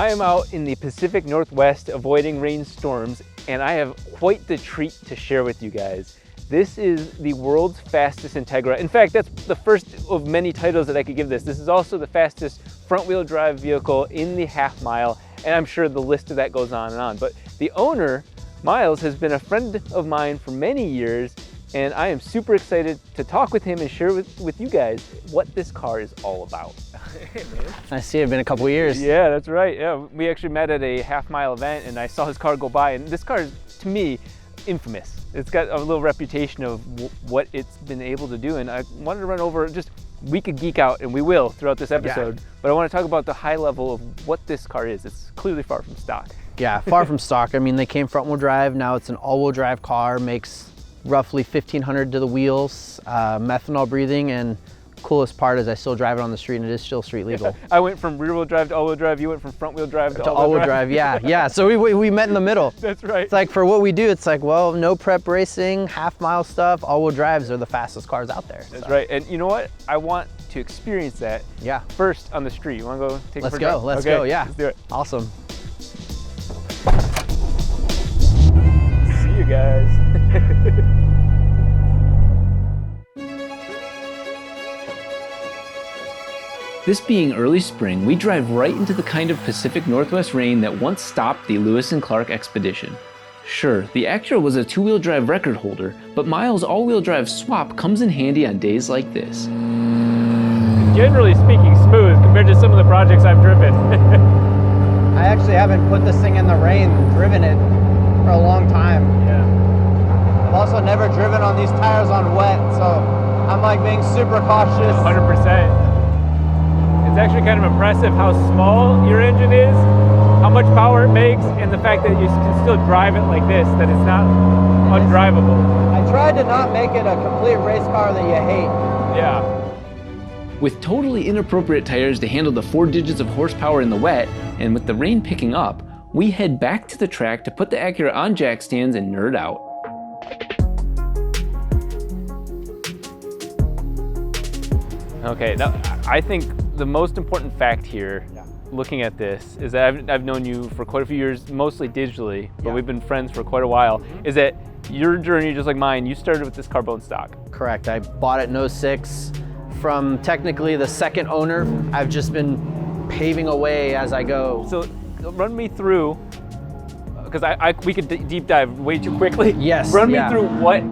I am out in the Pacific Northwest avoiding rainstorms, and I have quite the treat to share with you guys. This is the world's fastest Integra. In fact, that's the first of many titles that I could give this. This is also the fastest front-wheel drive vehicle in the half mile, and I'm sure the list of that goes on and on. But the owner, Myles, has been a friend of mine for many years, and I am super excited to talk with him and share with you guys what this car is all about. Hey, man. I see, it's been a couple years. Yeah, that's right. Yeah, we actually met at a half-mile event, and I saw his car go by, and this car is, to me, infamous. It's got a little reputation of what it's been able to do, and I wanted to run over just, we could geek out, and we will throughout this episode, but I want to talk about the high level of what this car is. It's clearly far from stock. Yeah, far from stock. I mean, they came front-wheel drive, now it's an all-wheel drive car, makes roughly 1,500 to the wheels, methanol breathing, and coolest part is I still drive it on the street and it is still street legal. Yeah, I went from rear-wheel drive to all-wheel drive, you went from front-wheel drive to all-wheel drive. Yeah. So we met in the middle. That's right. It's like for what we do, it's like, well, no prep racing, half-mile stuff, all-wheel drives are the fastest cars out there. That's right, and you know what? I want to experience that first on the street. You want to go take a drive? Let's go, yeah. Let's do it. Awesome. See you guys. This being early spring, we drive right into the kind of Pacific Northwest rain that once stopped the Lewis and Clark expedition. Sure, the Acura was a two-wheel drive record holder, but Myles' all-wheel drive swap comes in handy on days like this. Generally speaking, smooth compared to some of the projects I've driven. I actually haven't put this thing in the rain and driven it for a long time. Yeah. I've also never driven on these tires on wet, so I'm like being super cautious. 100%. It's actually kind of impressive how small your engine is, how much power it makes, and the fact that you can still drive it like this, that it's not undrivable. I tried to not make it a complete race car that you hate. Yeah. With totally inappropriate tires to handle the 4 digits of horsepower in the wet, and with the rain picking up, we head back to the track to put the Acura on jack stands and nerd out. Okay, now I think the most important fact here, looking at this, is that I've known you for quite a few years, mostly digitally, but we've been friends for quite a while, is that your journey, just like mine, you started with this car bone stock. Correct, I bought it in 06 from technically the second owner. I've just been paving away as I go. So run me through, because we could deep dive way too quickly. Yes. Run me through what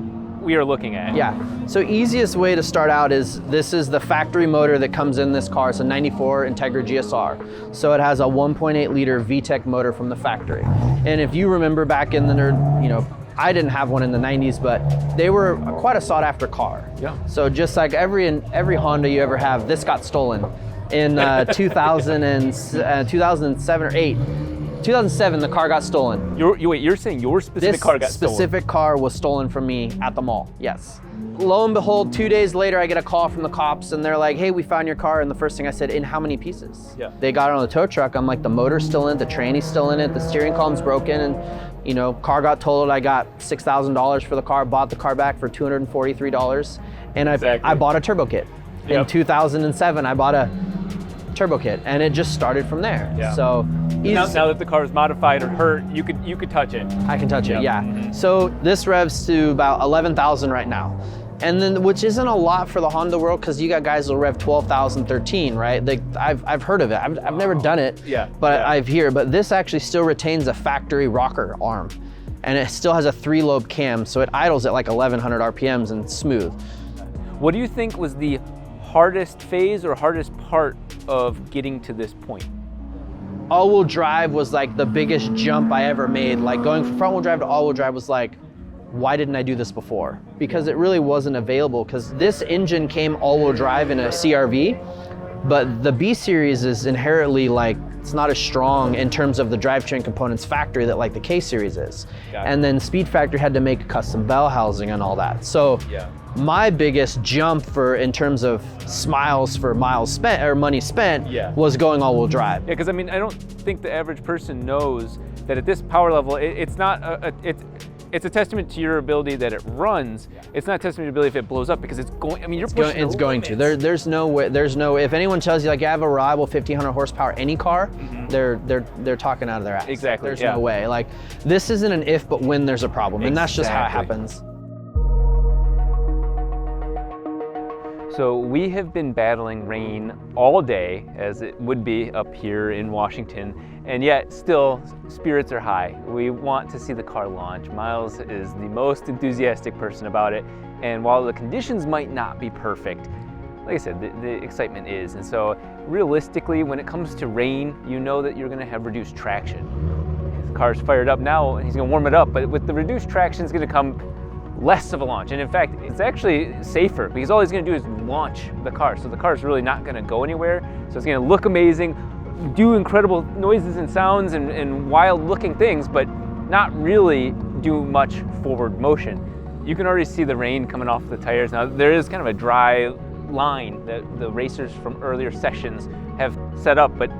we are looking at. Yeah, so easiest way to start out is this is the factory motor that comes in this car. It's a 94 Integra GSR. So it has a 1.8 liter VTEC motor from the factory. And if you remember back in the, I didn't have one in the 90s, but they were quite a sought after car. Yeah. So just like every Honda you ever have, this got stolen in 2007 or 8. 2007, the car got stolen. You're saying your specific car got stolen? This specific car was stolen from me at the mall, yes. Lo and behold, 2 days later, I get a call from the cops and they're like, hey, we found your car. And the first thing I said, in how many pieces? Yeah. They got it on the tow truck. I'm like, the motor's still in it, the tranny's still in it, the steering column's broken, and car got totaled. I got $6,000 for the car, bought the car back for $243. And I bought a turbo kit. In 2007, I bought a turbo kit, and it just started from there. Yeah. So now that the car is modified or hurt, you could touch it. I can touch it, yeah. Mm-hmm. So this revs to about 11,000 right now, and then which isn't a lot for the Honda world, because you got guys that'll rev 12,000, 13, right? Like I've heard of it. I've never done it. But I've heard. But this actually still retains a factory rocker arm, and it still has a 3-lobe cam, so it idles at like 1,100 RPMs and smooth. What do you think was the hardest phase or hardest part of getting to this point? All-wheel drive was like the biggest jump I ever made. Like going from front-wheel drive to all-wheel drive was like, why didn't I do this before? Because it really wasn't available, because this engine came all-wheel drive in a CRV, but the B series is inherently like, it's not as strong in terms of the drivetrain components factory that like the K series is. And then Speed Factory had to make custom bell housing and all that. So my biggest jump in terms of miles for miles spent or money spent was going all-wheel drive. Yeah, because I mean, I don't think the average person knows that at this power level, it's not it's a testament to your ability that it runs. It's not a testament to your ability if it blows up, because it's going, I mean, you're pushing It's going to. There's no way, if anyone tells you like I have a reliable 1500 horsepower any car, they're talking out of their ass. Exactly. There's no way. Like, this isn't an if but when there's a problem, and that's just how it happens. So we have been battling rain all day, as it would be up here in Washington, and yet still spirits are high. We want to see the car launch. Myles is the most enthusiastic person about it, and while the conditions might not be perfect, like I said, the excitement is. And so realistically, when it comes to rain, you know that you're going to have reduced traction. The car's fired up now, he's going to warm it up, but with the reduced traction, it's going to come less of a launch. And in fact, it's actually safer, because all he's going to do is launch the car. So the car is really not going to go anywhere. So it's going to look amazing, do incredible noises and sounds and wild looking things, but not really do much forward motion. You can already see the rain coming off the tires. Now there is kind of a dry line that the racers from earlier sessions have set up, but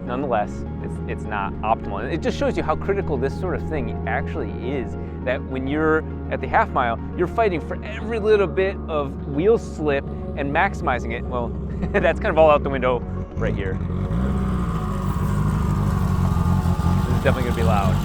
nonetheless, it's not optimal. And it just shows you how critical this sort of thing actually is, that when you're at the half mile, you're fighting for every little bit of wheel slip and maximizing it. Well, that's kind of all out the window right here. This is definitely gonna be loud.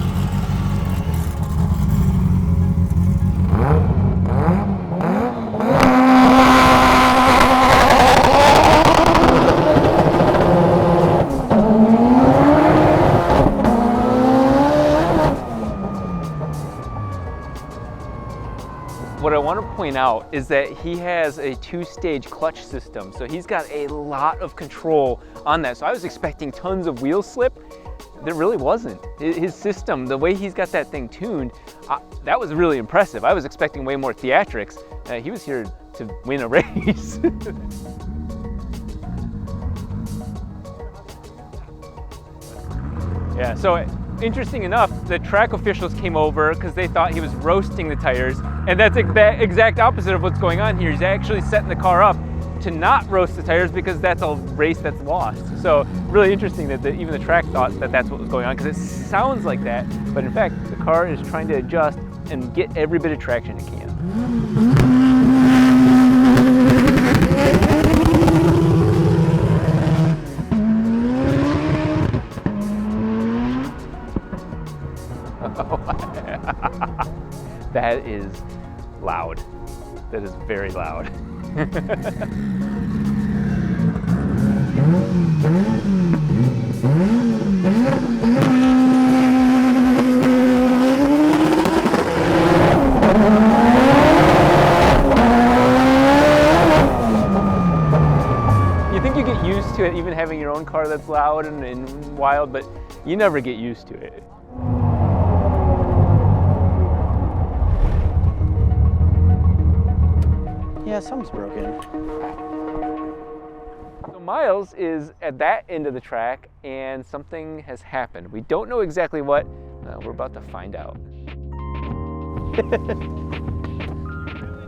What I want to point out is that he has a 2-stage clutch system, so he's got a lot of control on that. So I was expecting tons of wheel slip. There really wasn't. His system, the way he's got that thing tuned, that was really impressive. I was expecting way more theatrics. He was here to win a race. Yeah, so interesting enough, the track officials came over because they thought he was roasting the tires, and that's the exact opposite of what's going on here. He's actually setting the car up to not roast the tires, because that's a race that's lost. So really interesting that even the track thought that that's what was going on, because it sounds like that, but in fact the car is trying to adjust and get every bit of traction it can. That is loud. That is very loud. You think you get used to it, even having your own car that's loud and wild, but you never get used to it. Yeah, something's broken. So Myles is at that end of the track, and something has happened. We don't know exactly what. We're about to find out.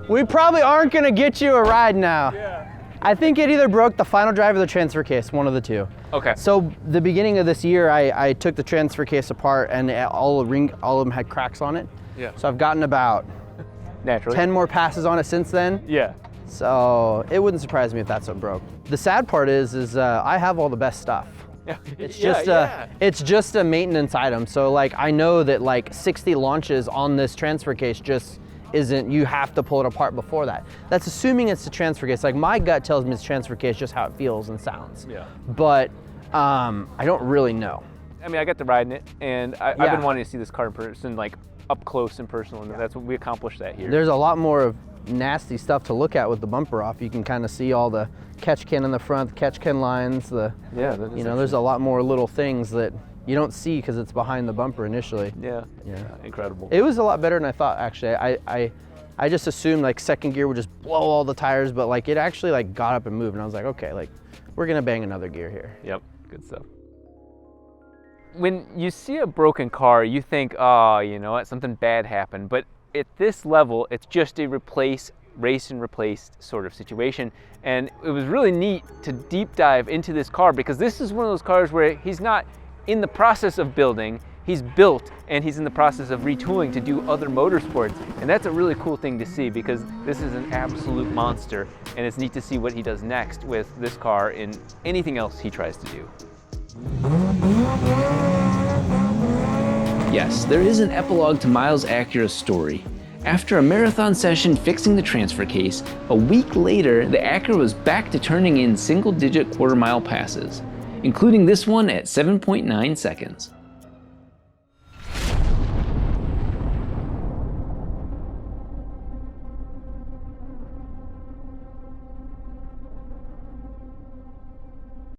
We probably aren't gonna get you a ride now. Yeah. I think it either broke the final drive or the transfer case, one of the two. Okay. So the beginning of this year, I took the transfer case apart, and all of them had cracks on it. Yeah. So I've gotten about Naturally. 10 more passes on it since then. Yeah. So it wouldn't surprise me if that's what broke. The sad part is I have all the best stuff. Yeah. It's just a maintenance item. So like I know that like 60 launches on this transfer case just isn't, you have to pull it apart before that. That's assuming it's the transfer case. Like my gut tells me it's transfer case, just how it feels and sounds. Yeah. But I don't really know. I mean, I got to ride in it, and I've been wanting to see this car in person, like up close and personal, and that's what we accomplished that here. There's a lot more of nasty stuff to look at with the bumper off. You can kind of see all the catch can in the front, the catch can lines, there's a lot more little things that you don't see because it's behind the bumper initially. Yeah, incredible. It was a lot better than I thought, actually. I just assumed like second gear would just blow all the tires, but like it actually like got up and moved, and I was like, okay, like we're gonna bang another gear here. Yep, good stuff. When you see a broken car, you think, oh, you know what, something bad happened. But at this level, it's just a race and replaced sort of situation. And it was really neat to deep dive into this car, because this is one of those cars where he's not in the process of building, he's built and he's in the process of retooling to do other motorsports. And that's a really cool thing to see because this is an absolute monster, and it's neat to see what he does next with this car and anything else he tries to do. Yes, there is an epilogue to Myles' Acura's story. After a marathon session fixing the transfer case, a week later, the Acura was back to turning in single-digit quarter-mile passes, including this one at 7.9 seconds.